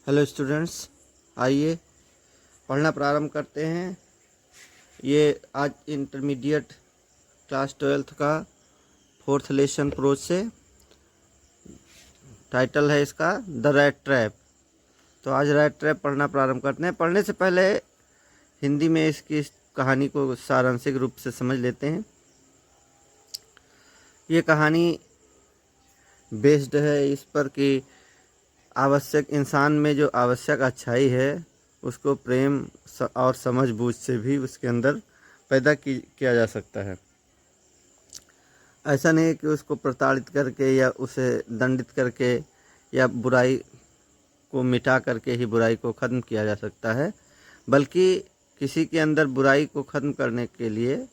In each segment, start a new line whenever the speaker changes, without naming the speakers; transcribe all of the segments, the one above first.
Hello students, आइए पढ़ना प्रारंभ करते हैं। ये आज इंटरमीडिएट क्लास 12th का फोर्थ लेसन प्रोज से टाइटल है इसका द रैट ट्रैप। तो आज रैट ट्रैप पढ़ना प्रारंभ करते हैं। पढ़ने से पहले हिंदी में इसकी इस कहानी को सारांशिक रूप से समझ लेते हैं। ये कहानी बेस्ड है इस पर कि आवश्यक इंसान में जो आवश्यक अच्छाई है उसको प्रेम और समझ बूझ से भी उसके अंदर पैदा किया जा सकता है। ऐसा नहीं कि उसको प्रताड़ित करके या उसे दंडित करके या बुराई को मिटा करके ही बुराई को ख़त्म किया जा सकता है, बल्कि किसी के अंदर बुराई को ख़त्म करने के लिए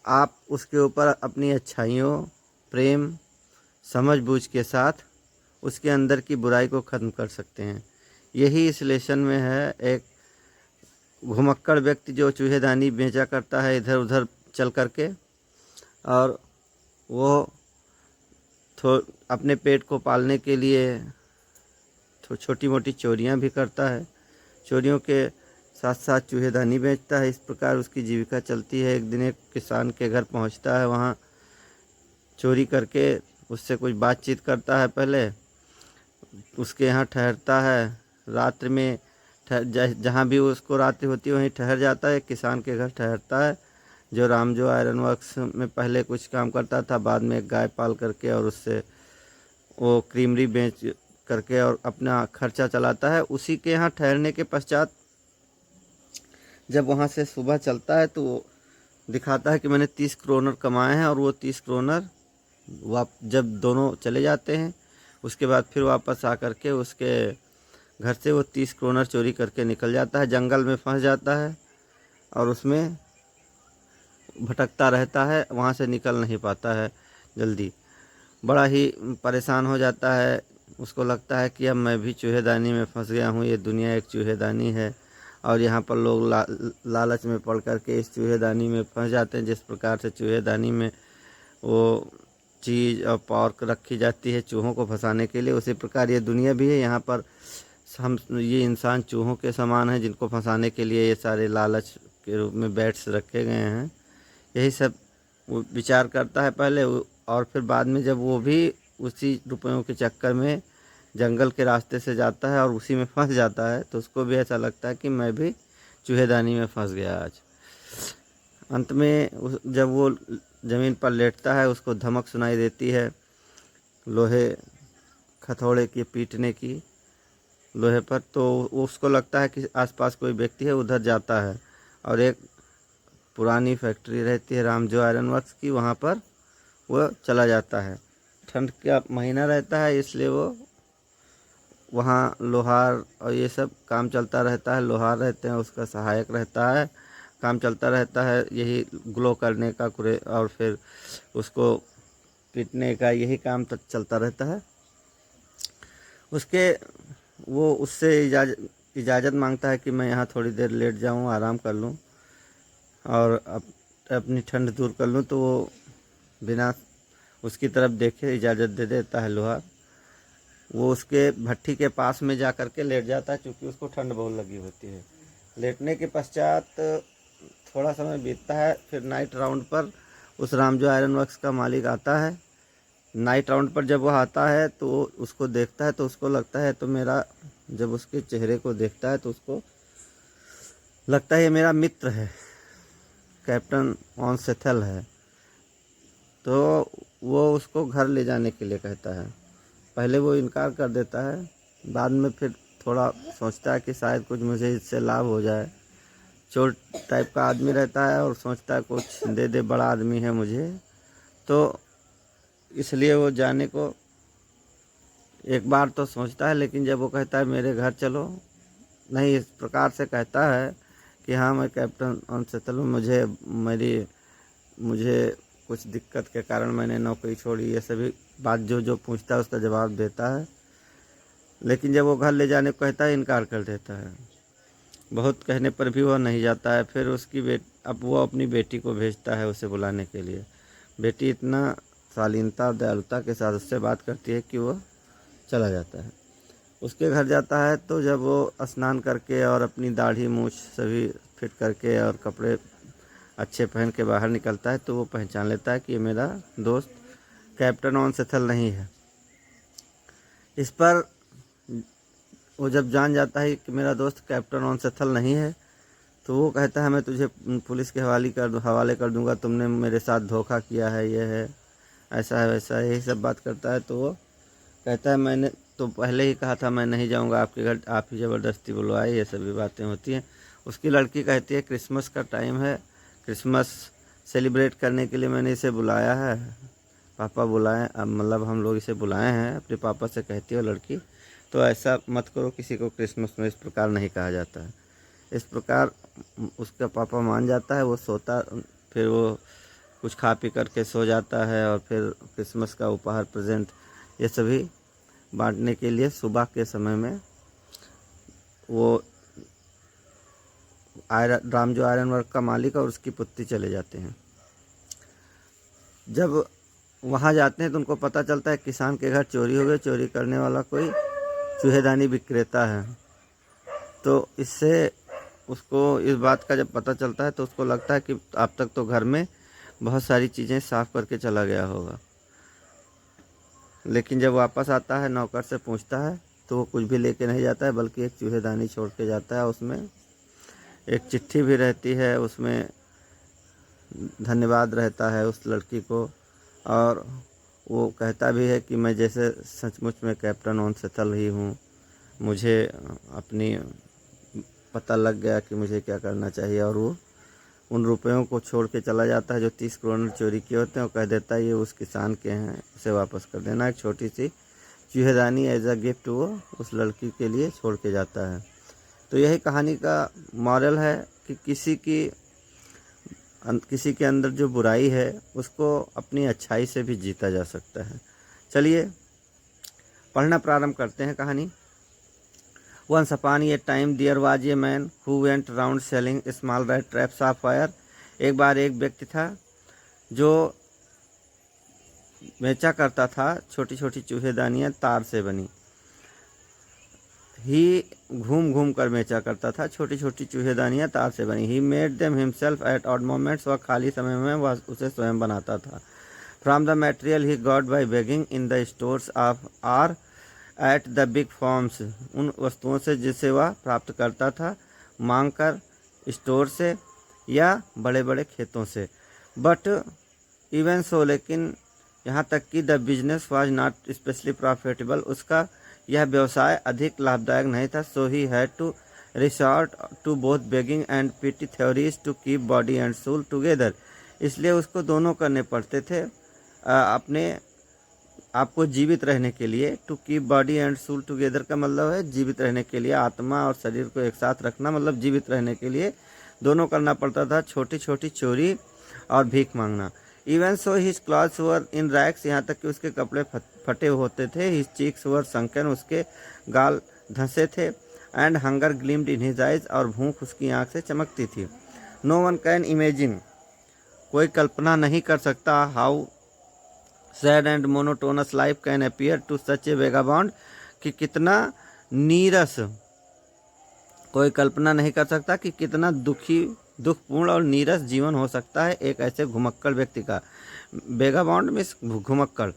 आप उसके ऊपर अपनी अच्छाइयों, प्रेम, समझ बूझ के साथ उसके अंदर की बुराई को ख़त्म कर सकते हैं। यही इस लेसन में है। एक घुमक्कड़ व्यक्ति जो चूहेदानी बेचा करता है इधर उधर चल करके, और वो अपने पेट को पालने के लिए छोटी मोटी चोरियां भी करता है। चोरियों के साथ साथ चूहेदानी बेचता है। इस प्रकार उसकी जीविका चलती है। एक दिन एक किसान के घर पहुंचता है, वहां चोरी करके उससे कुछ बातचीत करता है। पहले उसके यहाँ ठहरता है। रात्रि में जहाँ भी उसको रात्रि होती है वहीं ठहर जाता है। किसान के घर ठहरता है जो रामजो आयरन वर्क्स में पहले कुछ काम करता था, बाद में एक गाय पाल करके और उससे वो क्रीमरी बेच करके और अपना खर्चा चलाता है। उसी के यहाँ ठहरने के पश्चात जब वहाँ से सुबह चलता है तो दिखाता है कि मैंने 30 क्रोनर कमाए हैं, और वो 30 क्रोनर जब दोनों चले जाते हैं उसके बाद फिर वापस आकर के उसके घर से वो 30 क्रोनर चोरी करके निकल जाता है। जंगल में फंस जाता है और उसमें भटकता रहता है, वहाँ से निकल नहीं पाता है जल्दी। बड़ा ही परेशान हो जाता है। उसको लगता है कि अब मैं भी चूहेदानी में फंस गया हूँ, ये दुनिया एक चूहेदानी है और यहाँ पर लोग लालच में पड़ कर के इस चूहेदानी में फंस जाते हैं। जिस प्रकार से चूहेदानी में वो चीज़ और पार्क रखी जाती है चूहों को फंसाने के लिए, उसी प्रकार ये दुनिया भी है। यहाँ पर हम ये इंसान चूहों के समान हैं जिनको फंसाने के लिए ये सारे लालच के रूप में बैट्स रखे गए हैं। यही सब वो विचार करता है पहले, और फिर बाद में जब वो भी उसी रुपयों के चक्कर में जंगल के रास्ते से जाता है और उसी में फंस जाता है तो उसको भी ऐसा लगता है कि मैं भी चूहेदानी में फंस गया आज। अंत में जब वो ज़मीन पर लेटता है उसको धमक सुनाई देती है लोहे हथौड़े की पीटने की लोहे पर। तो उसको लगता है कि आसपास कोई व्यक्ति है, उधर जाता है और एक पुरानी फैक्ट्री रहती है रामजो आयरन वर्क्स की, वहाँ पर वो चला जाता है। ठंड का महीना रहता है इसलिए वो वहाँ लोहार और ये सब काम चलता रहता है। लोहार रहते हैं, उसका सहायक रहता है, काम चलता रहता है यही ग्लो करने का और फिर उसको पीटने का, यही काम तक चलता रहता है। वो उससे इजाज़त मांगता है कि मैं यहाँ थोड़ी देर लेट जाऊँ, आराम कर लूँ और अपनी ठंड दूर कर लूँ। तो वो बिना उसकी तरफ देखे इजाज़त दे देता है लोहार। वो उसके भट्ठी के पास में जा कर के लेट जाता है क्योंकि उसको ठंड बहुत लगी होती है। लेटने के पश्चात थोड़ा समय बीतता है। फिर नाइट राउंड पर उस रामजो आयरन वर्क्स का मालिक आता है। नाइट राउंड पर जब वह आता है तो उसको देखता है तो उसको लगता है तो मेरा जब उसके चेहरे को देखता है तो उसको लगता है ये मेरा मित्र है, कैप्टन ऑन सेथल है। तो वो उसको घर ले जाने के लिए कहता है। पहले वो इनकार कर देता है, बाद में फिर थोड़ा सोचता है कि शायद कुछ मुझे इससे लाभ हो जाए। चोर टाइप का आदमी रहता है और सोचता है कुछ दे दे, बड़ा आदमी है मुझे, तो इसलिए वो जाने को एक बार तो सोचता है। लेकिन जब वो कहता है मेरे घर चलो, नहीं इस प्रकार से कहता है कि हाँ मैं कैप्टन ऑन सेथल हूँ, मुझे कुछ दिक्कत के कारण मैंने नौकरी छोड़ी, ये सभी बात जो पूछता है उसका जवाब देता है। लेकिन जब वो घर ले जाने को कहता है इनकार कर देता है। बहुत कहने पर भी वह नहीं जाता है। फिर अब वो अपनी बेटी को भेजता है उसे बुलाने के लिए। बेटी इतना शालीनता और दयालुता के साथ उससे बात करती है कि वो चला जाता है। उसके घर जाता है तो जब वो स्नान करके और अपनी दाढ़ी मूछ सभी फिट करके और कपड़े अच्छे पहन के बाहर निकलता है तो वो पहचान लेता है कि ये मेरा दोस्त कैप्टन ऑनसेथल नहीं है। इस पर वो जब जान जाता है कि मेरा दोस्त कैप्टन ऑनसेथल नहीं है तो वो कहता है मैं तुझे पुलिस के हवाले कर दूंगा, तुमने मेरे साथ धोखा किया है, ये है ऐसा है वैसा है, यही सब बात करता है। तो वो कहता है मैंने तो पहले ही कहा था मैं नहीं जाऊंगा आपके घर, आप ही ज़बरदस्ती बुलवाए, ये सभी बातें होती हैं। उसकी लड़की कहती है क्रिसमस का टाइम है, क्रिसमस सेलिब्रेट करने के लिए मैंने इसे बुलाया है, पापा बुलाए, मतलब हम लोग इसे बुलाए हैं, अपने पापा से कहती है लड़की। तो ऐसा मत करो, किसी को क्रिसमस में इस प्रकार नहीं कहा जाता है। इस प्रकार उसका पापा मान जाता है, वो सोता, फिर वो कुछ खा पी करके सो जाता है और फिर क्रिसमस का उपहार प्रेजेंट ये सभी बांटने के लिए सुबह के समय में वो आयरन वर्क का मालिक और उसकी पुत्री चले जाते हैं। जब वहाँ जाते हैं तो उनको पता चलता है किसान के घर चोरी हो गई, चोरी करने वाला कोई चूहेदानी विक्रेता है। तो इससे उसको इस बात का जब पता चलता है तो उसको लगता है कि अब तक तो घर में बहुत सारी चीज़ें साफ़ करके चला गया होगा, लेकिन जब वापस आता है नौकर से पूछता है तो वो कुछ भी लेके नहीं जाता है, बल्कि एक चूहेदानी छोड़ के जाता है। उसमें एक चिट्ठी भी रहती है, उसमें धन्यवाद रहता है उस लड़की को, और वो कहता भी है कि मैं जैसे सचमुच में कैप्टन ऑनसेथल ही हूँ, मुझे अपनी पता लग गया कि मुझे क्या करना चाहिए। और वो उन रुपयों को छोड़ के चला जाता है जो 30 करोड़ चोरी किए होते हैं, और कह देता है ये उस किसान के हैं, इसे वापस कर देना। एक छोटी सी चूहेदानी एज अ गिफ्ट वो उस लड़की के लिए छोड़ के जाता है। तो यही कहानी का मॉरल है कि किसी के अंदर जो बुराई है उसको अपनी अच्छाई से भी जीता जा सकता है। चलिए पढ़ना प्रारंभ करते हैं कहानी। Once upon a time there was a man who went around selling small rat traps of fire. एक बार एक व्यक्ति था जो बेचा करता था छोटी छोटी चूहेदानियाँ तार से बनी। ही घूम घूम कर बेचा करता था छोटी छोटी चूहेदानियाँ तार से बनी। He made them himself at odd moments, वह खाली समय में वह उसे स्वयं बनाता था। From the material he got by begging in the stores of or at the big farms, उन वस्तुओं से जिसे वह प्राप्त करता था मांग कर स्टोर से या बड़े बड़े खेतों से। बट इवन सो, लेकिन यहाँ तक कि the business was not specially profitable, उसका यह व्यवसाय अधिक लाभदायक नहीं था। So he had to resort to both begging and petty thieveries to keep body and soul together, इसलिए उसको दोनों करने पड़ते थे अपने आपको जीवित रहने के लिए। To keep body and soul together का मतलब है जीवित रहने के लिए, आत्मा और शरीर को एक साथ रखना, मतलब जीवित रहने के लिए दोनों करना पड़ता था, छोटी छोटी चोरी और भीख मांगना। इवन सो हिज क्लॉथ्स वर इन रैक्स, यहाँ तक कि उसके कपड़े फटे होते थे। हिज चीक्स वर संकन, उसके गाल धंसे थे। And hunger ग्लिम्ड in his eyes, और भूख उसकी आँख से चमकती थी। नो वन कैन इमेजिन, कोई कल्पना नहीं कर सकता, how sad and monotonous life can appear to such a vagabond, कि कितना नीरस, कोई कल्पना नहीं कर सकता कि कितना दुखपूर्ण और नीरस जीवन हो सकता है एक ऐसे घुमक्कड़ व्यक्ति का। वेगाबॉन्ड मीन्स घुमक्कड़।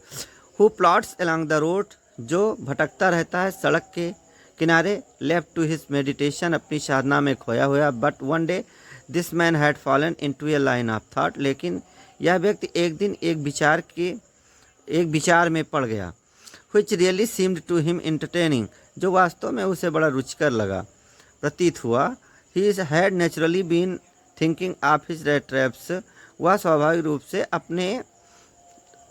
Who plods along the road, जो भटकता रहता है सड़क के किनारे। लेफ्ट टू हिज मेडिटेशन, अपनी साधना में खोया हुआ। But one day this man had fallen into A line of thought, लेकिन यह व्यक्ति एक दिन एक विचार में पड़ गया। which really seemed to him entertaining, जो वास्तव में उसे बड़ा रुचिकर लगा, प्रतीत हुआ। he had naturally been thinking of his rat traps, वह स्वाभाविक रूप से अपने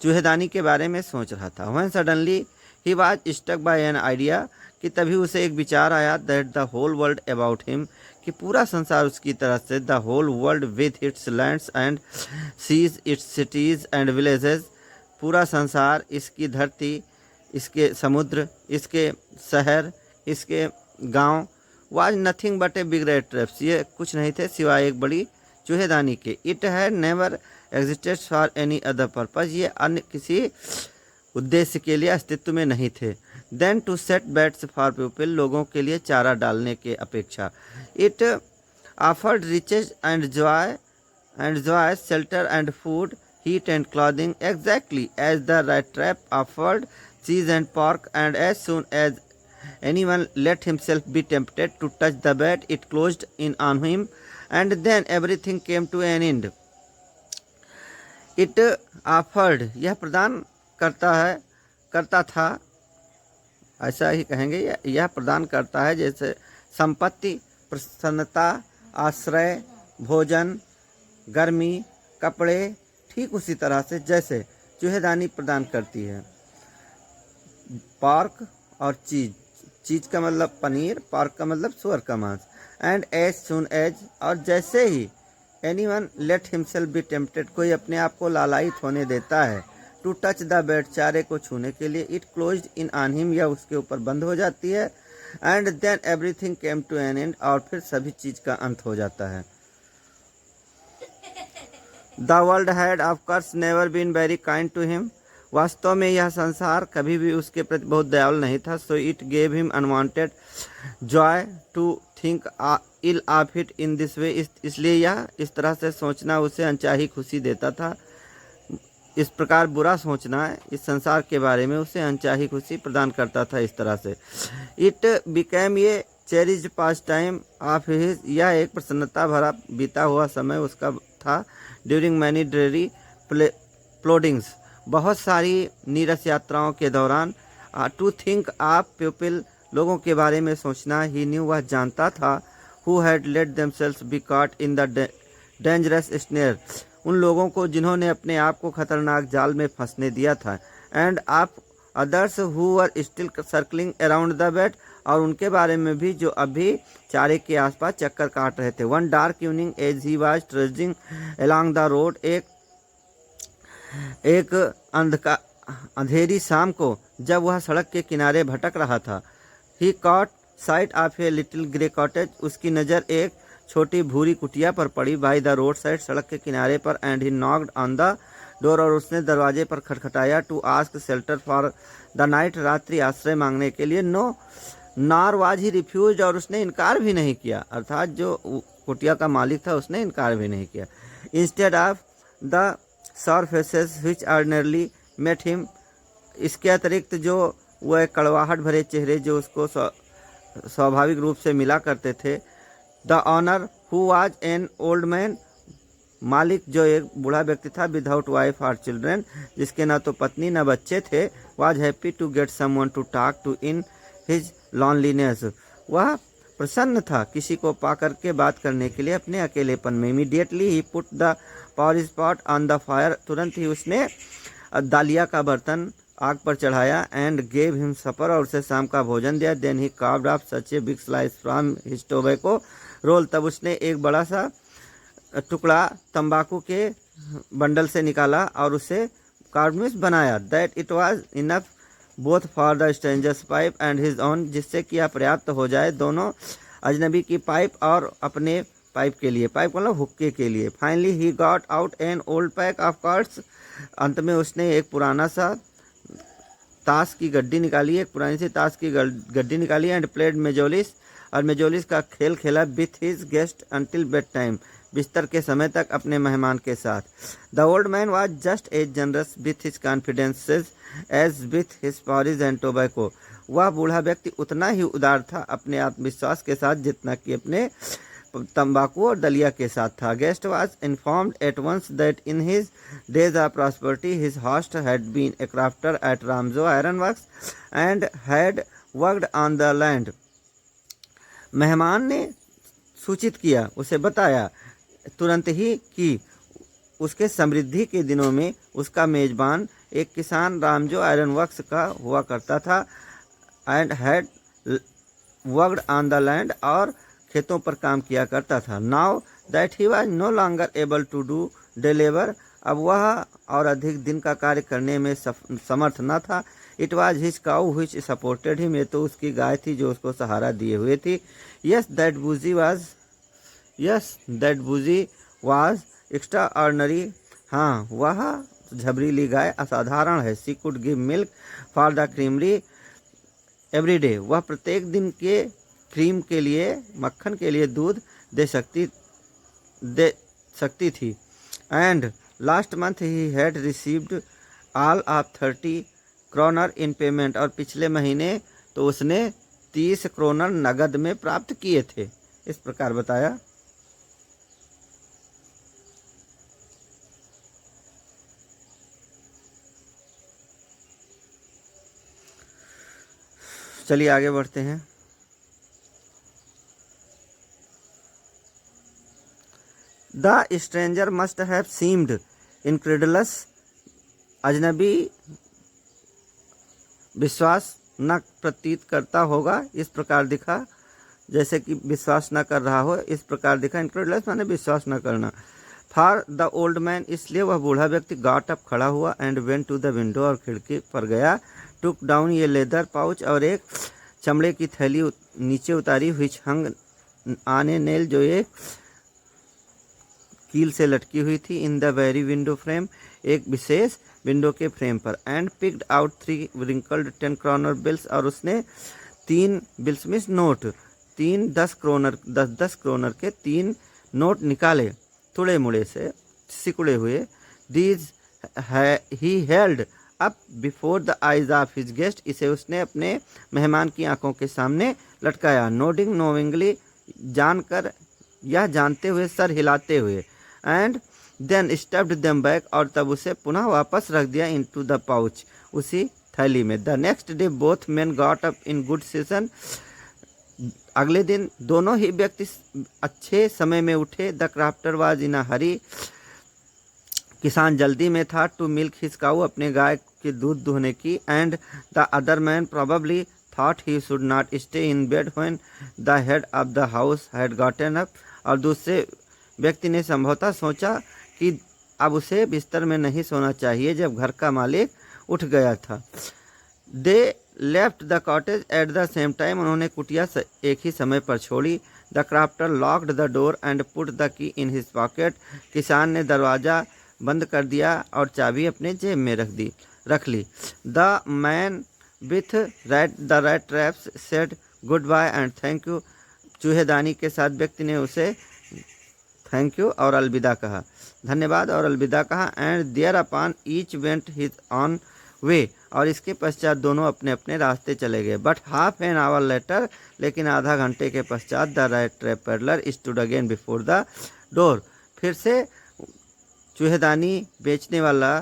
चूहेदानी के बारे में सोच रहा था। when suddenly he was struck by an idea, कि तभी उसे एक विचार आया, that the whole world about him, कि पूरा संसार उसकी तरह से, the whole world with its lands and seas, its cities and villages, पूरा संसार, इसकी धरती, इसके समुद्र, इसके शहर, इसके गांव, was nothing but a big rate traps, ये कुछ नहीं थे सिवाय एक बड़ी चूहेदानी के। It had never existed for any other purpose, ये अन्य किसी उद्देश्य के लिए अस्तित्व में नहीं थे। Then to set beds for people, लोगों के लिए चारा डालने के अपेक्षा। It offered riches and joy, shelter and food, heat and clothing, exactly as the rat trap offered cheese and pork, and as soon as anyone let himself be tempted to touch the bed, it closed in on him, and then everything came to an end. It offered, यह प्रदान करता था, ऐसा ही कहेंगे, यह प्रदान करता है जैसे संपत्ति, प्रसन्नता, आश्रय, भोजन, गर्मी, कपड़े, ठीक उसी तरह से जैसे चूहेदानी प्रदान करती है। पार्क और चीज का मतलब पनीर, पार्क का मतलब सुअर का मांस। एंड एज सुन एज, और जैसे ही anyone let himself be tempted, कोई अपने आप को लालायित होने देता है, टू टच द बेड, चारे को छूने के लिए, it closed in on him, यह उसके ऊपर बंद हो जाती है। And then everything came to an end, और फिर सभी चीज का अंत हो जाता है। The world had of course never been very kind to him. वास्तव में यह संसार कभी भी उसके प्रति बहुत दयालु नहीं था। So it gave him unwanted joy to think ill of it in this way. इसलिए यह इस तरह से सोचना उसे अनचाही खुशी देता था। इस प्रकार बुरा सोचना इस संसार के बारे में उसे अनचाही खुशी प्रदान करता था इस तरह से। It became a cherished pastime of his, यह एक प्रसन्नता भरा बीता हुआ समय उसका था। ड्यूरिंग मैनी ड्रेरी प्लोडिंग्स, बहुत सारी नीरस यात्राओं के दौरान। टू थिंक ऑफ पीपल, लोगों के बारे में सोचना। ही न्यू, वह जानता था। Who had let themselves be caught in the dangerous snare, उन लोगों को जिन्होंने अपने आप को खतरनाक जाल में फंसने दिया था। End of others who were still circling around the bed, और उनके बारे में भी जो अभी चारे के आसपास चक्कर काट रहे थे। One dark evening as he was trudging along the road, एक अंधेरी शाम को जब वह सड़क के किनारे भटक रहा था। He caught sight of a little grey cottage, उसकी नज़र एक छोटी भूरी कुटिया पर पड़ी। बाय द रोड साइड, सड़क के किनारे पर। And he knocked on the door, और उसने दरवाजे पर खटखटाया। To ask shelter for the night, रात्रि आश्रय मांगने के लिए। No nor was he refuse, और उसने इनकार भी नहीं किया, अर्थात जो कुटिया का मालिक था उसने इनकार भी नहीं किया। Instead of the sour faces which ordinarily met him, इसके अतिरिक्त जो वह कड़वाहट भरे चेहरे जो उसको स्वाभाविक रूप से मिला करते थे। The owner who was an old man, मालिक जो एक बूढ़ा व्यक्ति था। विदाउट वाइफ और चिल्ड्रेन, जिसके न तो पत्नी न बच्चे थे। Was happy to get someone to talk to in his loneliness, वह प्रसन्न था किसी को पा करके बात करने के लिए अपने अकेलेपन में। Immediately he put the power pot on the fire, तुरंत ही उसने दालिया का बर्तन आग पर चढ़ाया। एंड गेव हिम सपर, और उसे शाम का भोजन दिया। Then he carved off such a big slice from his tobacco roll, तब उसने एक बड़ा सा टुकड़ा तंबाकू के बंडल से निकाला और उसे कार्डमिस बनाया। That it was enough both for the strangers pipe and his own, जिससे कि यह पर्याप्त हो जाए दोनों अजनबी की पाइप और अपने पाइप के लिए, पाइप मतलब हुक्के के लिए। Finally he got out an old pack of cards, अंत में उसने एक पुराना सा ताश की गड्डी निकाली, एक पुरानी सी ताश की गड्डी निकाली। एंड प्लेड मेजोलिस, और मेजोलिस का खेल खेला। With his guest until bedtime, बिस्तर के समय तक अपने मेहमान के साथ। The old man was just as generous with his confidences as with his porridge and tobacco, वह बूढ़ा व्यक्ति उतना ही उदार था अपने आत्मविश्वास के साथ जितना कि अपने तंबाकू और दलिया के साथ था। Guest was informed at once that in his days of prosperity his host had been a crofter at Ramsjo iron works and had worked on the land. मेहमान ने सूचित किया, उसे बताया तुरंत ही कि उसके समृद्धि के दिनों में उसका मेजबान एक किसान रामजो आयरन वर्क्स का हुआ करता था। And had worked on the land, और खेतों पर काम किया करता था। Now that he was no longer able to do day labour, अब वह और अधिक दिन का कार्य करने में समर्थ न था। It was his cow which supported him, ये तो उसकी गाय थी जो उसको सहारा दिए हुए थी। यस दैट बूजी वाज एक्स्ट्रा ऑर्डिनरी, हाँ वह झबरीली गाय असाधारण है। She could give milk for the creamery every day. वह प्रत्येक दिन के क्रीम के लिए, मक्खन के लिए दूध दे सकती थी। And last month he had received all of 30 kronor in payment. और पिछले महीने तो उसने 30 क्रोनर नगद में प्राप्त किए थे। इस प्रकार बताया। चलिए आगे बढ़ते हैं। The stranger must have seemed incredulous. अजनबी विश्वास न प्रतीत करता होगा, इस प्रकार दिखा, जैसे कि विश्वास न कर रहा हो, इस प्रकार दिखा। इनक्रेडुलस माने विश्वास न करना। फॉर द ओल्ड मैन, इसलिए वह बूढ़ा व्यक्ति गॉट अप, खड़ा हुआ, and went to the window, और खिड़की पर गया। Took down a leather pouch, और एक चमड़े की थैली नीचे उतारी। Which hung on a nail, जो एक कील से लटकी हुई थी। In the very window frame, एक विशेष विंडो के फ्रेम पर। And picked out 3 wrinkled 10 kronor bills, और उसने 3 बिल्स मीन्स नोट, 10 क्रोनर के 3 नोट निकाले, थोड़े मुड़े से सिकुड़े हुए। These he held up before the eyes of his guest, इसे उसने अपने मेहमान की आंखों के सामने लटकाया। नोडिंग नोविंगली, जानकर यह जानते हुए, सर हिलाते हुए। And then stuffed them back, और तब उसे पुनः वापस रख दिया इनटू द पाउच, उसी थैली में। The next day both men got up in good season, अगले दिन दोनों ही व्यक्ति अच्छे समय में उठे। द क्राफ्टर वाज इन अ हरी, किसान जल्दी में था। टू मिल्क हिज काऊ, अपने गाय के दूध दुहने की। And the other man probably thought he should not stay in bed when the head of the house had gotten up, और दूसरे व्यक्ति ने संभवतः सोचा कि अब उसे बिस्तर में नहीं सोना चाहिए जब घर का मालिक उठ गया था। They left the cottage at the same time, उन्होंने कुटिया एक ही समय पर छोड़ी। The crafter locked the door and put the key in his pocket, किसान ने दरवाज़ा बंद कर दिया और चाबी अपने जेब में रख ली। The man with the rat traps said goodbye and thank you, चूहेदानी के साथ व्यक्ति ने उसे थैंक यू और अलविदा कहा, धन्यवाद और अलविदा कहा। And thereupon each went his own way, और इसके पश्चात दोनों अपने अपने रास्ते चले गए। But half an hour later, लेकिन आधा घंटे के पश्चात the rat trap peddler stood again before the door, फिर से चूहेदानी बेचने वाला,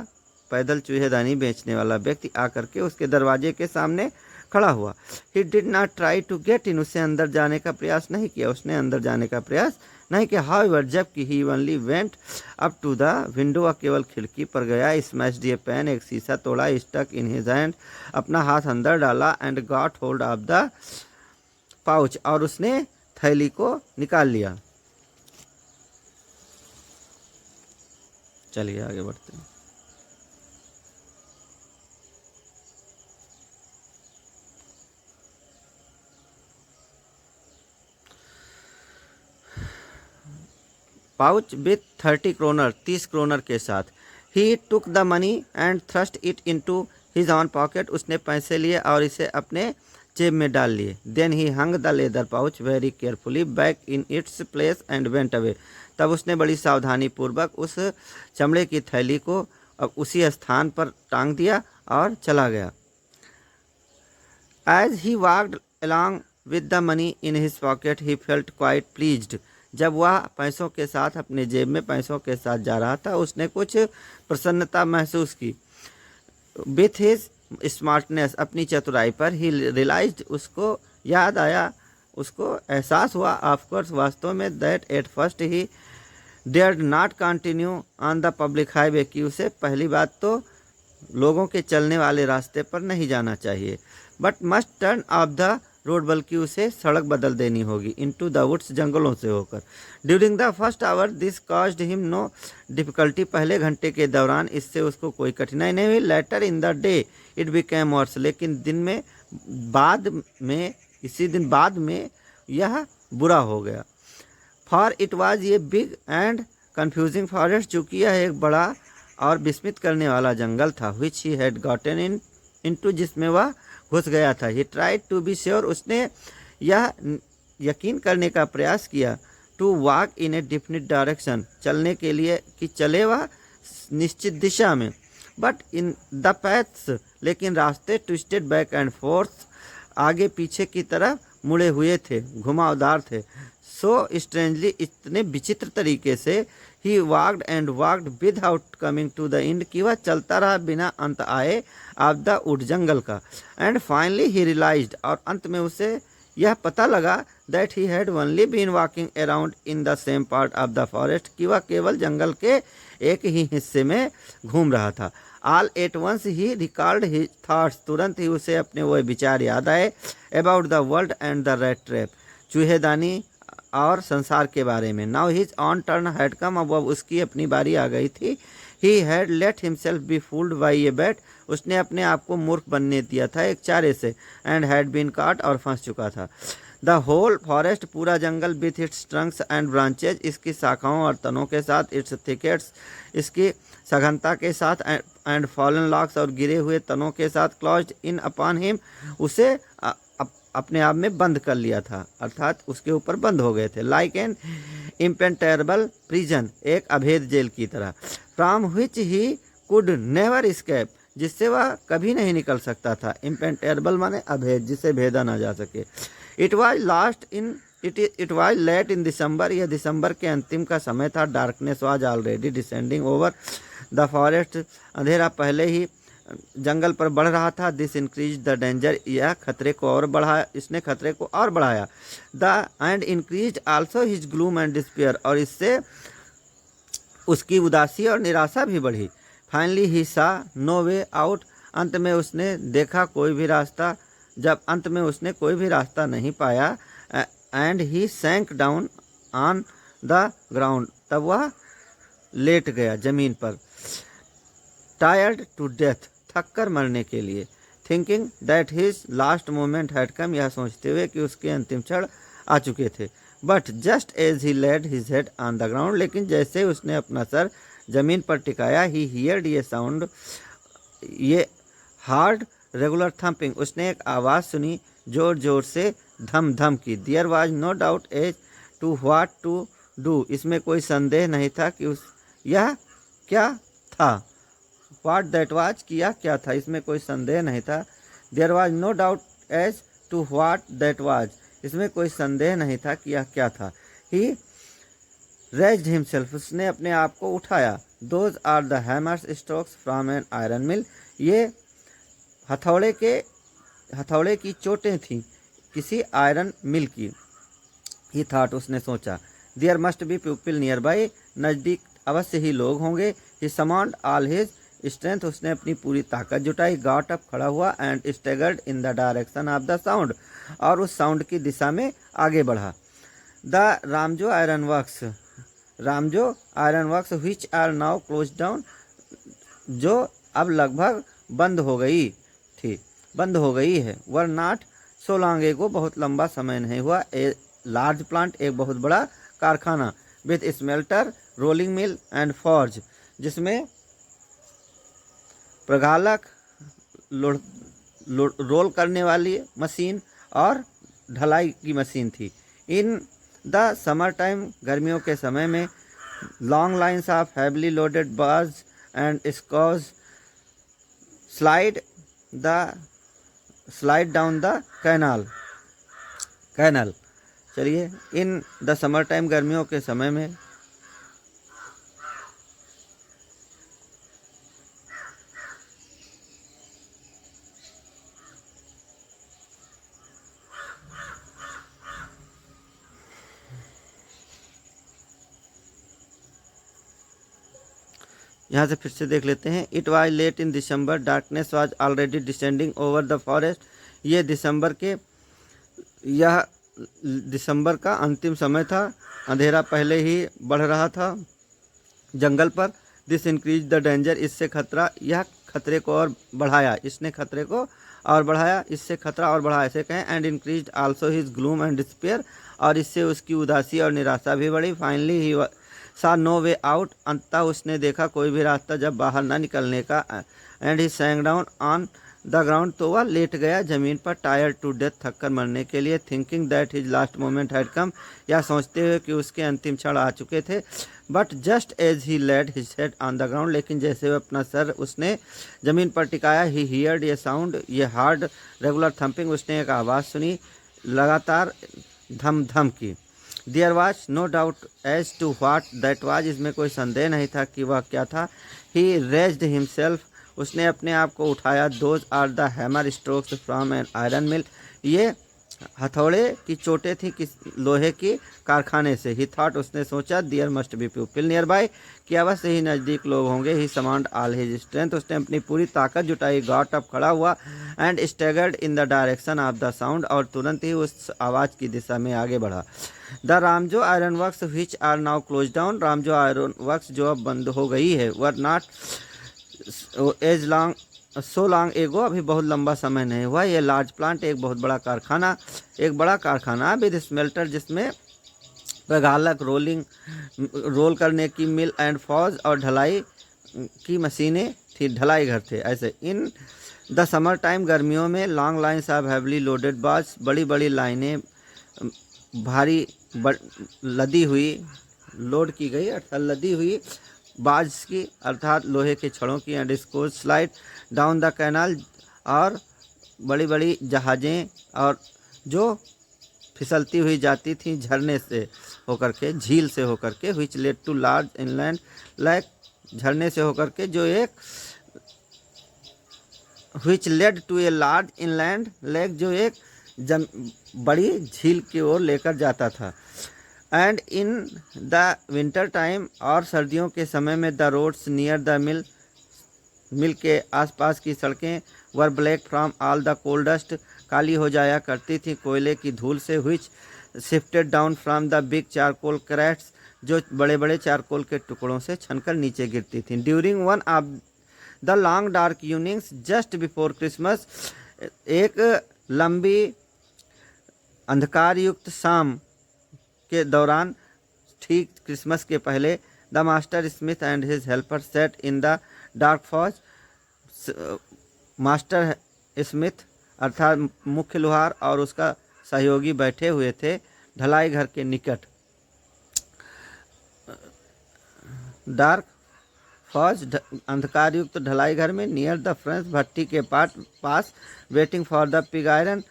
पैदल चूहेदानी बेचने वाला व्यक्ति आकर के उसके दरवाजे के सामने खड़ा हुआ। He did not try to get in, उससे अंदर जाने का प्रयास नहीं किया, उसने अंदर जाने का प्रयास नहीं किया। हाउएवर, जबकि he only went up to the window, केवल खिड़की पर गया। स्मैश्ड ए पैन, एक शीशा तोड़ा। स्टक इन हिज हैंड, अपना हाथ अंदर डाला। And got hold of the pouch, और उसने थैली को निकाल लिया। चलिए आगे बढ़ते हैं। पाउच विथ 30 क्रोनर, 30 क्रोनर के साथ। He took the money and thrust it into his own pocket, उसने पैसे लिए और इसे अपने जेब में डाल लिए। Then he hung the leather pouch very carefully back in its place and went away, तब उसने बड़ी सावधानी पूर्वक उस चमड़े की थैली को अब उसी स्थान पर टांग दिया और चला गया। As he walked along with the money in his pocket he felt quite pleased, जब वह पैसों के साथ अपने जेब में पैसों के साथ जा रहा था उसने कुछ प्रसन्नता महसूस की। विथ हिज स्मार्टनेस, अपनी चतुराई पर। ही रियलाइज्ड, उसको याद आया, उसको एहसास हुआ, ऑफकोर्स वास्तव में, that at first he dared not continue on the public highway, की उसे पहली बात तो लोगों के चलने वाले रास्ते पर नहीं जाना चाहिए। But must turn off the road, बल्कि उसे सड़क बदल देनी होगी। इनटू द वुड्स, जंगलों से होकर। During the first hour this caused him no difficulty, पहले घंटे के दौरान इससे उसको कोई कठिनाई नहीं हुई। Later in the day it became worse, लेकिन दिन में बाद में, इसी दिन बाद में यह बुरा हो गया। फॉर इट वॉज ये बिग एंड कन्फ्यूजिंग फॉरेस्ट, चूँकि यह एक बड़ा और विस्मित करने वाला जंगल था, which he had gotten into, जिसमें वह घुस गया था। He tried to be sure, उसने यह यकीन करने का प्रयास किया, to walk in a definite direction, चलने के लिए कि चले वह निश्चित दिशा में। बट इन द पैथ्स, लेकिन रास्ते ट्विस्टेड बैक एंड फोर्थ, आगे पीछे की तरफ मुड़े हुए थे, घुमावदार थे। सो स्ट्रेंजली, इतने विचित्र तरीके से, he walked and walked without coming to the end, कि वह चलता रहा बिना अंत आए ऑफ द वुड, जंगल का। एंड फाइनली ही रियलाइज्ड, और अंत में उसे यह पता लगा, that he had only been walking around in the same part of the forest, कि वह केवल जंगल के एक ही हिस्से में घूम रहा था। All at once he recalled his thoughts, तुरंत ही उसे अपने वह विचार याद आए, about the world and the rat trap, चूहेदानी और संसार के बारे में। Now his own turn had come, अब उसकी अपनी बारी आ गई थी। He had let himself be fooled by a bait, उसने अपने आप को मूर्ख बनने दिया था एक चारे से। एंड हैड बीन काट, और फंस चुका था। द होल फॉरेस्ट, पूरा जंगल, with its trunks and branches, इसकी शाखाओं और तनों के साथ, इट्स थिकेट्स, इसकी सघनता के साथ, एंड फॉलन लॉक्स, और गिरे हुए तनों के साथ, क्लोज्ड इन अपॉन हिम, उसे अपने आप में बंद कर लिया था, अर्थात उसके ऊपर बंद हो गए थे। लाइक एन इम्पेंटेरेबल प्रिजन, एक अभेद जेल की तरह। From which he could never escape, जिससे वह कभी नहीं निकल सकता था। इम्पेंटेरेबल माने अभेद, जिसे भेदा ना जा सके। इट वॉज लेट इन दिसंबर, यह दिसंबर के अंतिम का समय था। Darkness was already descending over the forest, अंधेरा पहले ही जंगल पर बढ़ रहा था। दिस इंक्रीज द डेंजर, यह खतरे को और बढ़ाया, इसने खतरे को और बढ़ाया। The end increase also his gloom and despair, और इससे उसकी उदासी और निराशा भी बढ़ी। फाइनली ही सा नो वे आउट, अंत में उसने देखा कोई भी रास्ता, जब अंत में उसने कोई भी रास्ता नहीं पाया। And he sank down on the ground, तब वह लेट गया जमीन पर। टायर्ड टू डेथ, थक कर मरने के लिए। Thinking that his last moment had come, यह सोचते हुए कि उसके अंतिम क्षण आ चुके थे। But just as he laid his head on the ground, लेकिन जैसे ही उसने अपना सर जमीन पर टिकाया, he heard a sound, a hard regular thumping, उसने एक आवाज़ सुनी जोर जोर से धम धम की। There was no doubt as to what to do, इसमें कोई संदेह नहीं था कि यह क्या था। व्हाट दैट वाज, किया क्या था, इसमें कोई संदेह नहीं था। There was no doubt as to what that was, इसमें कोई संदेह नहीं था कि यह क्या था। ही रेज्ड हिमसेल्फ, उसने अपने आप को उठाया। Those are the hammers strokes from an iron mill, ये हथौड़े की चोटें थीं किसी आयरन मिल की। ही थॉट, उसने सोचा। There must be people nearby, नज़दीक अवश्य ही लोग होंगे। He summoned all his strength, उसने अपनी पूरी ताकत जुटाई। गॉट अप, खड़ा हुआ। And staggered in the direction of the sound, और उस साउंड की दिशा में आगे बढ़ा। The Ramsjo iron works which are now closed down, जो अब लगभग बंद हो गई है। वर नॉट सो लॉन्ग एगो, बहुत लंबा समय नहीं हुआ। ए लार्ज प्लांट, एक बहुत बड़ा कारखाना। With smelter, rolling mill and forge, जिसमें प्रगालक, रोल करने वाली मशीन और ढलाई की मशीन थी। इन द समर टाइम, गर्मियों के समय में, long lines of heavily loaded barge and scows slide down the canal. चलिए, इन द समर टाइम, गर्मियों के समय में, यहाँ से फिर से देख लेते हैं। It was late in December, darkness was already descending over the forest, ये दिसंबर का अंतिम समय था। अंधेरा पहले ही बढ़ रहा था जंगल पर। दिस इंक्रीज द डेंजर, इससे खतरा, यह खतरे को और बढ़ाया, इसने खतरे को और बढ़ाया, इससे खतरा और बढ़ाया, ऐसे कहें। And increase also his gloom and despair, और इससे उसकी उदासी और निराशा भी बढ़ी। फाइनली ही सा नो वे आउट, अंततः उसने देखा कोई भी रास्ता जब बाहर न निकलने का। And he सैंग down on the ground, तो वह लेट गया जमीन पर, टायर्ड टू डेथ, थककर मरने के लिए। Thinking that his last moment had come, या सोचते हुए कि उसके अंतिम क्षण आ चुके थे। But just as he laid his head on the ground, लेकिन जैसे वह अपना सर उसने जमीन पर टिकाया, he heard a sound, a hard regular thumping, उसने एक आवाज़ सुनी, लगातार धम धम की। There was no doubt as to what that was, इसमें कोई संदेह नहीं था कि वह क्या था। ही रेज्ड हिमसेल्फ, उसने अपने आप को उठाया। Those are the hammer strokes from an iron mill, ये हथौड़े की चोटें थी किस लोहे की कारखाने से। ही थॉट, उसने सोचा, there must be people nearby, कि अवश्य ही नज़दीक लोग होंगे। He summoned all his strength, उसने अपनी पूरी ताकत जुटाई। गॉट अप, खड़ा हुआ, and staggered in the direction of the sound, और तुरंत ही उस आवाज़ की दिशा में आगे बढ़ा। The Ramsjo iron works which are now closed down, Ramsjo iron works जो अब बंद हो गई है, were not as long so long ago, अभी बहुत लंबा समय नहीं हुआ। ये लार्ज प्लांट, एक बहुत बड़ा कारखाना, एक बड़ा कारखाना विद स्मेल्टर, जिसमें प्रगालक, रोल करने की मिल, एंड फौज, और ढलाई की मशीनें थी, ढलाई घर थे। ऐसे इन द समर टाइम, गर्मियों में, long lines of heavily loaded barge, बड़ी बड़ी लाइनें भारी लदी हुई, लोड की गई अर्थात लदी हुई बाज की, अर्थात लोहे के छड़ों की, and scows slide down the canal, और बड़ी बड़ी जहाज़ें और जो फिसलती हुई जाती थीं झरने से होकर के, झील से होकर के, which led to large inland lake, झरने से होकर के जो एक, which led to a large inland lake, जो एक बड़ी झील की ओर लेकर जाता था। And in the winter time, और सर्दियों के समय में, the roads near the mill के आसपास की सड़कें, were black from all the coal dust, काली हो जाया करती थी कोयले की धूल से, which shifted down from the big charcoal क्रैट्स, जो बड़े बड़े चारकोल के टुकड़ों से छनकर नीचे गिरती थी। During one of the long dark evenings just before Christmas, एक लंबी अंधकार युक्त शाम के दौरान, ठीक क्रिसमस के पहले, the master Smith and his helper set in the dark फॉज, master Smith अर्थात मुख्य लोहार और उसका सहयोगी बैठे हुए थे ढलाई घर के निकट। डार्क फॉज, अंधकार युक्त ढलाई घर में, नियर द फ्रेंच, भट्टी के पास, waiting for the pig iron,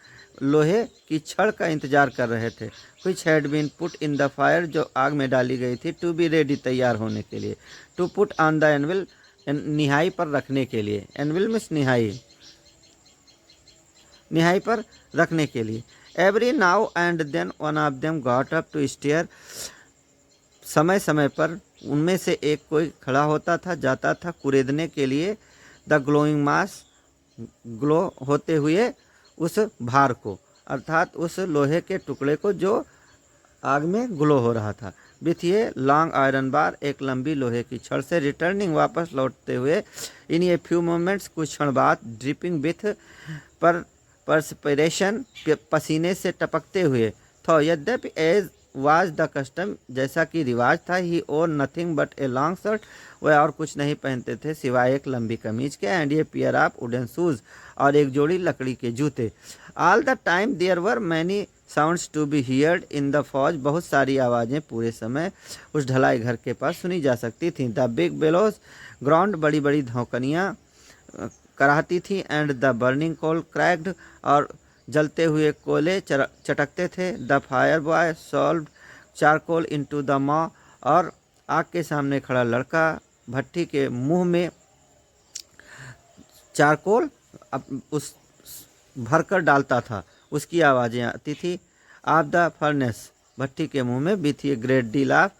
लोहे की छड़ का इंतजार कर रहे थे। Which had been put in the fire, जो आग में डाली गई थी। टू बी रेडी, तैयार होने के लिए। To put on the anvil, निहाई पर रखने के लिए। एनविल मीन्स निहाई, निहाई पर रखने के लिए। Every now and then one of them got up to stare, समय समय पर उनमें से एक कोई खड़ा होता था, जाता था कुरेदने के लिए। द ग्लोइंग मास, ग्लो होते हुए उस भार को, अर्थात उस लोहे के टुकड़े को जो आग में ग्लो हो रहा था। विथ ये लॉन्ग आयरन बार, एक लंबी लोहे की छड़ से। रिटर्निंग, वापस लौटते हुए। इन ये फ्यू मोमेंट्स, कुछ क्षण बाद। ड्रिपिंग विथ परस्पिरेशन, पसीने से टपकते हुए। तो यद्यपि एज वाज द कस्टम, जैसा कि रिवाज था। ही और nothing but a long shirt, वह और कुछ नहीं पहनते थे सिवाय एक लंबी कमीज के। एंड ये पेयर ऑफ वुडन शूज, और एक जोड़ी लकड़ी के जूते। All the time there were many sounds to be heard in the forge, बहुत सारी आवाज़ें पूरे समय उस ढलाई घर के पास सुनी जा सकती थीं। द बिग बेलोज ग्राउंड, बड़ी बड़ी धौकनियाँ कराहती थी। And the burning coal cracked, और जलते हुए कोयले चटकते थे। The fire boy solve charcoal into the maw, और आग के सामने खड़ा लड़का भट्टी के मुंह में चारकोल उस भरकर डालता था, उसकी आवाज़ें आती थी। ऑफ द फर्नेस, भट्टी के मुंह में। With a great deal of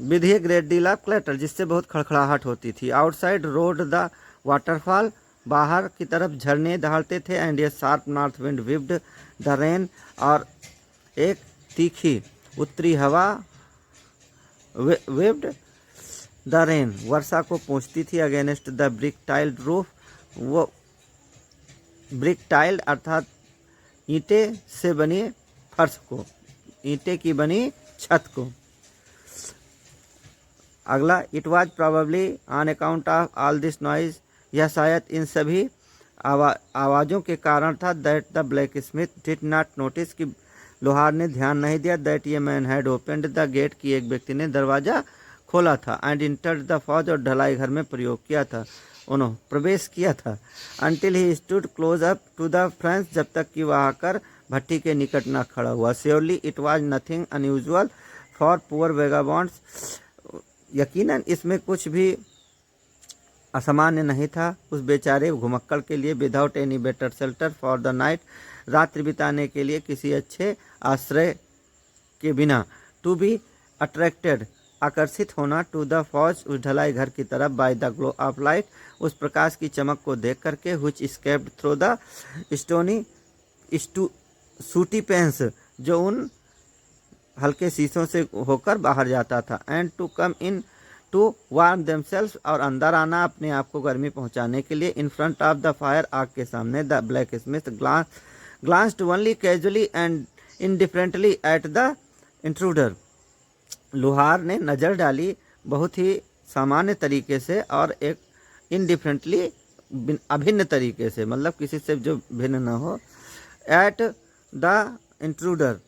with a great deal of clatter, जिससे बहुत खड़खड़ाहट होती थी। आउटसाइड रोड द वाटरफॉल, बाहर की तरफ झरने दहाड़ते थे। And A sharp north wind whipped the rain, और एक तीखी उत्तरी हवा वेव्ड द रेन, वर्षा को पहुँचती थी against the brick tiled roof, वो ब्रिक टाइल्ड अर्थात ईंटे से बनी फर्श को, ईंटे की बनी छत को। अगला, it was probably on account of all this noise, यह शायद इन सभी आवाज़ों के कारण था। That the blacksmith did not notice, कि लोहार ने ध्यान नहीं दिया। That a man had opened the gate, की एक व्यक्ति ने दरवाज़ा खोला था। एंड इंटर्ड द फौज, और ढलाई घर में प्रयोग किया था, उन्होंने प्रवेश किया था। Until he stood close up to the French, जब तक कि वह आकर भट्टी के निकट न खड़ा हुआ। Surely it was nothing unusual for poor vagabonds, यकीनन इसमें कुछ भी असामान्य नहीं था उस बेचारे घुमक्कड़ के लिए। Without any better shelter for the night, रात्रि बिताने के लिए किसी अच्छे आश्रय के बिना। टू बी अट्रैक्टेड, आकर्षित होना। टू द फौज, उस ढलाई घर की तरफ। By the glow of light, उस प्रकाश की चमक को देख करके। Which escaped through the stony sooty panes, जो उन हल्के शीशों से होकर बाहर जाता था। And to come in to warm themselves, और अंदर आना अपने आप को गर्मी पहुंचाने के लिए। In front of the fire, आग के सामने। The black Smith glanced only casually and indifferently at the intruder, लोहार ने नज़र डाली बहुत ही सामान्य तरीके से और एक इनडिफरेंटली अभिन्न तरीके से, मतलब किसी से जो भिन्न न हो। एट द इंट्रूडर,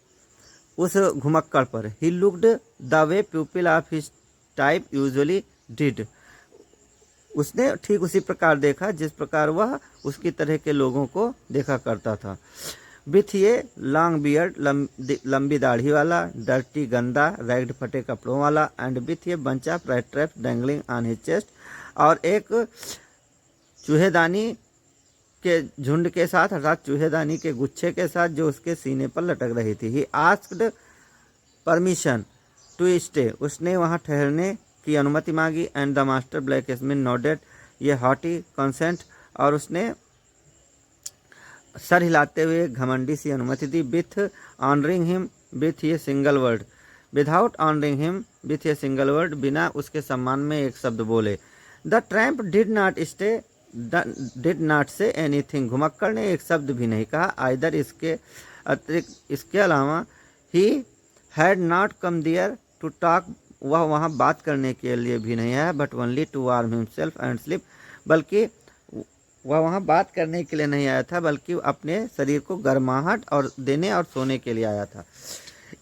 उस घुमक्कड़ पर। He looked the way people of his type usually did, उसने ठीक उसी प्रकार देखा जिस प्रकार वह उसकी तरह के लोगों को देखा करता था। विथ ये लॉन्ग बियर्ड, लंबी दाढ़ी वाला। डर्टी, गंदा, रैग्ड, फटे कपड़ों वाला। एंड विथ ये bunch of red traps dangling on his chest, और एक चूहेदानी के झुंड के साथ, अर्थात चूहेदानी के गुच्छे के साथ जो उसके सीने पर लटक रही थी। He asked permission to stay, उसने वहाँ ठहरने की अनुमति मांगी। And the master blacksmith nodded, a haughty consent, और उसने सर हिलाते हुए घमंडी सी अनुमति दी। With honouring him with a single word, without honouring him with a single word, बिना उसके सम्मान में एक शब्द बोले। The tramp did not say anything, घुमक्कड़ ने एक शब्द भी नहीं कहा। आइदर, इसके अतिरिक्त, इसके अलावा। He had not come there to talk, वह वहाँ बात करने के लिए भी नहीं आया। But only to warm himself and sleep, बल्कि वह वहाँ बात करने के लिए नहीं आया था, बल्कि अपने शरीर को गर्माहट और देने और सोने के लिए आया था।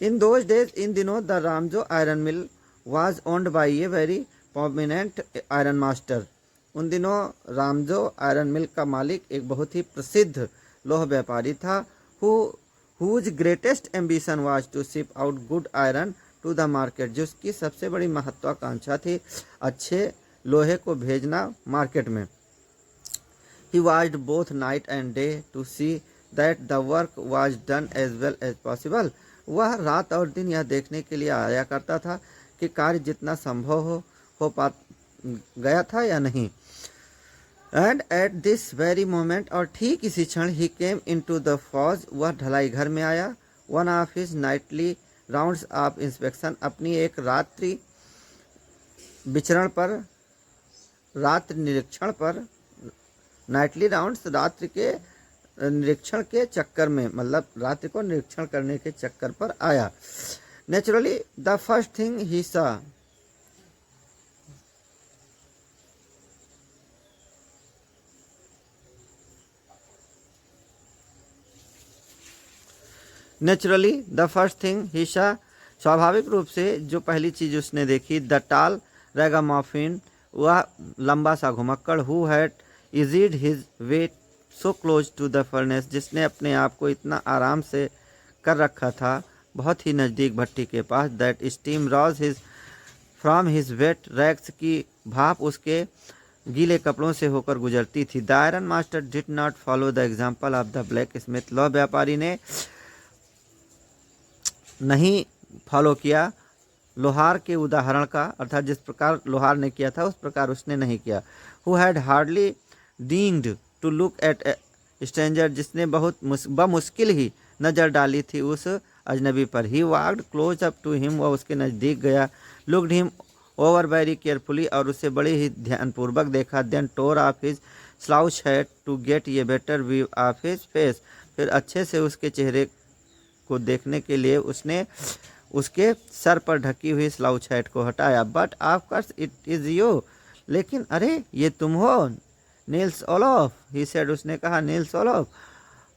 इन दोज डेज, इन दिनों, the Ramsjo iron mill was owned by a very prominent ironmaster, उन दिनों रामजो आयरन मिल का मालिक एक बहुत ही प्रसिद्ध लोह व्यापारी था। Whose greatest ambition was to ship out good iron to the market, जिसकी सबसे बड़ी महत्वाकांक्षा थी अच्छे लोहे को भेजना मार्केट में। He watched both night and day to see that the work was done as well as possible. वह रात और दिन यह देखने के लिए आया करता था कि कार्य जितना संभव हो पा गया था या नहीं। And at this very moment, और ठीक इसी क्षण, he came into the forge, वह ढलाई घर में आया। One of his nightly rounds of inspection, अपनी एक रात्रि विचरण पर, रात्रि निरीक्षण पर। नाइटली राउंड्स, रात्रि के निरीक्षण के चक्कर में, मतलब रात्रि को निरीक्षण करने के चक्कर पर आया। Naturally the first thing he saw, naturally the first thing he saw, स्वाभाविक रूप से जो पहली चीज उसने देखी। द टाल रैगामाफिन, वह लंबा सा घुमक्कड़। Who had eased his way so close to the furnace, जिसने अपने आप को इतना आराम से कर रखा था बहुत ही नज़दीक भट्टी के पास। That steam rose his from his wet rags, की भाप उसके गीले कपड़ों से होकर गुजरती थी। The iron master did not follow the example of the blacksmith, लौह व्यापारी ने नहीं फॉलो किया लोहार के उदाहरण का, अर्थात जिस प्रकार लोहार ने किया था उस प्रकार उसने नहीं किया। Who had hardly deigned to look at stranger, जिसने बहुत बमुश्किल ही नज़र डाली थी उस अजनबी पर। He walked close up to him, वह उसके नज़दीक गया। Looked him over very carefully, और उसे बड़े ही ध्यानपूर्वक देखा। Then tore off his slouch hat to get a better view of his face, फिर अच्छे से उसके चेहरे को देखने के लिए उसने उसके सर पर ढकी हुई स्लाउच हैट को हटाया। But of course it is you, लेकिन अरे ये तुम हो, नील्स ओलोफ, ही सेड, उसने कहा, Nils Olof,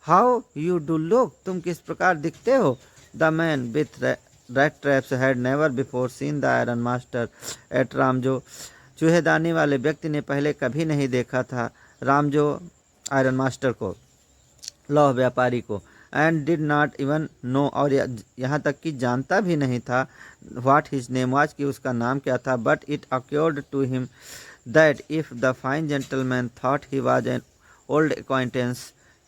how you do look, तुम किस प्रकार दिखते हो। The man with red traps had never before seen the iron master at Ram, जो चूहेदानी वाले व्यक्ति ने पहले कभी नहीं देखा था राम, जो आयरन मास्टर को, लौह व्यापारी को, and did not even know, और यहाँ तक कि जानता भी नहीं था, व्हाट हिज नेम वाज, कि उसका नाम क्या था। But it occurred to him that if the fine gentleman thought he was an old acquaintance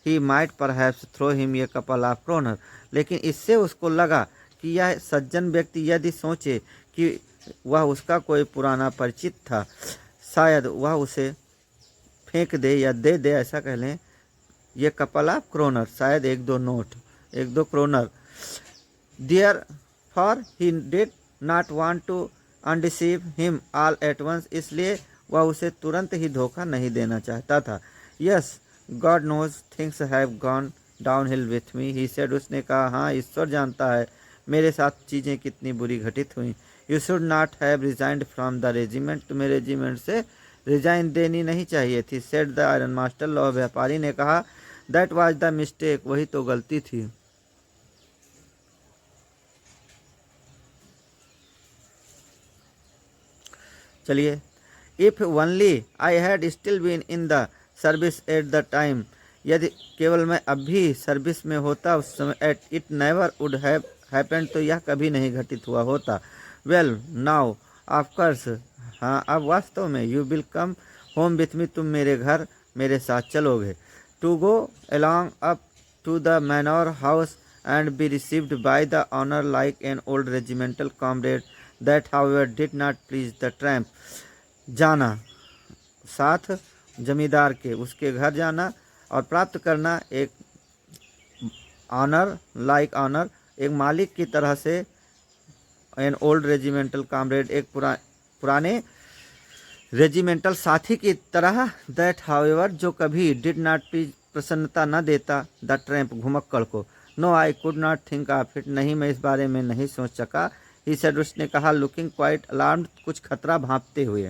he might perhaps throw him a couple of kroner, लेकिन इससे उसको लगा कि यह सज्जन व्यक्ति यदि सोचे कि वह उसका कोई पुराना परिचित था, शायद वह उसे फेंक दे या दे दे, ऐसा कह लें, ये कपल ऑफ क्रोनर, शायद एक दो क्रोनर। Therefore he did not want to undeceive him all at once, इसलिए वह उसे तुरंत ही धोखा नहीं देना चाहता था। Yes God knows things have gone down hill with me, he said, उसने कहा, हाँ ईश्वर जानता है मेरे साथ चीज़ें कितनी बुरी घटित हुई। You should not have resigned from the regiment, तुम्हें रेजिमेंट से रिजाइन देनी नहीं चाहिए थी। सेड द आयरन मास्टर, लौह व्यापारी ने कहा। दैट वाज द मिस्टेक, वही तो गलती थी। चलिए, if only I had still been in the service at the time, यदि केवल मैं अब भी सर्विस में होता उस समय, at it never would have happened, तो यह कभी नहीं घटित हुआ होता। वेल नाउ ऑफ कोर्स, हाँ अब वास्तव में, you will come home with me, तुम मेरे घर मेरे साथ चलोगे। To go along up to the manor house and be received by the honor like an old regimental comrade, that however did not please the tramp, जाना, साथ जमींदार के, उसके घर जाना और प्राप्त करना एक ऑनर लाइक ऑनर, एक मालिक की तरह से, एन ओल्ड रेजिमेंटल कॉमरेड, एक पुराने रेजिमेंटल साथी की तरह, दैट हाउएवर, जो कभी डिड नॉट प्लीज, प्रसन्नता न देता, द ट्रैम्प, घुमक्कड़ को। No I could not think of it, नहीं मैं इस बारे में नहीं सोच सका। ही सेड, उसने कहा, लुकिंग क्वाइट अलार्म्ड, कुछ खतरा भांपते हुए।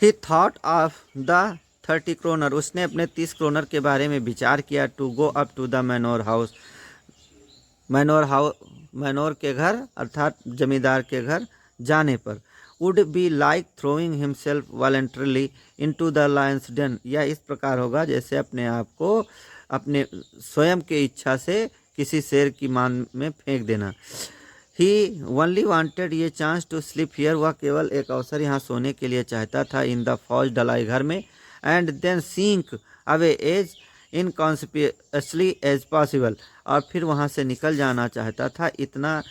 He thought of the 30 kronor, उसने अपने 30 क्रोनर के बारे में विचार किया। To go up to the manor house, manor के घर अर्थात जमींदार के घर जाने पर। Would be like throwing himself voluntarily into the lion's den, यह इस प्रकार होगा जैसे अपने आप को अपने स्वयं के इच्छा से किसी शेर की मान में फेंक देना। ही ओनली वांटेड ये चांस टू स्लीप हियर, वह केवल एक अवसर यहाँ सोने के लिए चाहता था, इन द फौज, ढलाई घर में, and then sink away as inconspicuously as possible, और फिर वहाँ से निकल जाना चाहता था इतना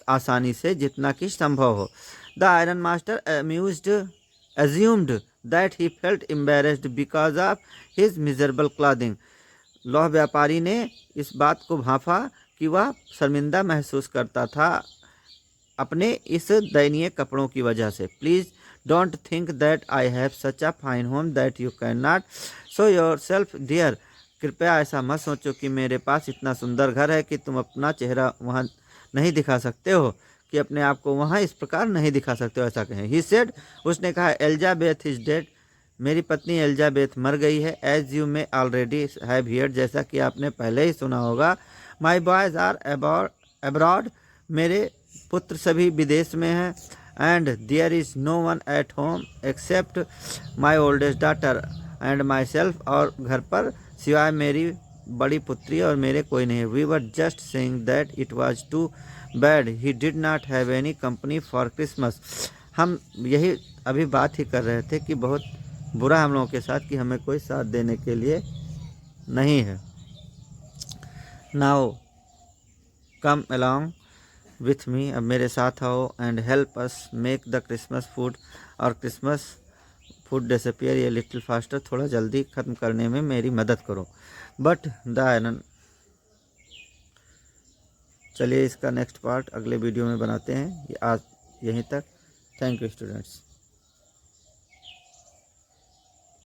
आसानी से जितना कि संभव हो। The iron master assumed that he felt embarrassed because of his miserable clothing, लौह व्यापारी ने इस बात को भांफा कि वह शर्मिंदा महसूस करता था अपने इस दयनीय कपड़ों की वजह से। Please don't think that I have such a fine home that you can not show yourself dear, कृपया ऐसा मत सोचो कि मेरे पास इतना सुंदर घर है कि तुम अपना चेहरा वहाँ नहीं दिखा सकते हो, कि अपने आप को वहाँ इस प्रकार नहीं दिखा सकते हो, ऐसा कहें। ही सेड, उसने कहा, एलिजाबेथ इज डेड, मेरी पत्नी एलिजाबेथ मर गई है। As you may already have heard, जैसा कि आपने पहले ही सुना होगा। माई बॉयज आर अब्रॉड, मेरे पुत्र सभी विदेश में हैं। And there is no one at home except my oldest daughter and myself, और घर पर सिवाय मेरी बड़ी पुत्री और मेरे कोई नहीं। We were just saying that it was too bad he did not have any company for Christmas, हम यही अभी बात ही कर रहे थे कि बहुत बुरा हम लोगों के साथ कि हमें कोई साथ देने के लिए नहीं है। Now come along with me, अब मेरे साथ आओ, and help us make the Christmas food, और Christmas food disappear a little faster, थोड़ा जल्दी ख़त्म करने में मेरी मदद करो। But the iron. चलिए इसका नेक्स्ट पार्ट अगले वीडियो में बनाते हैं। ये आज यहीं तक। Thank you students.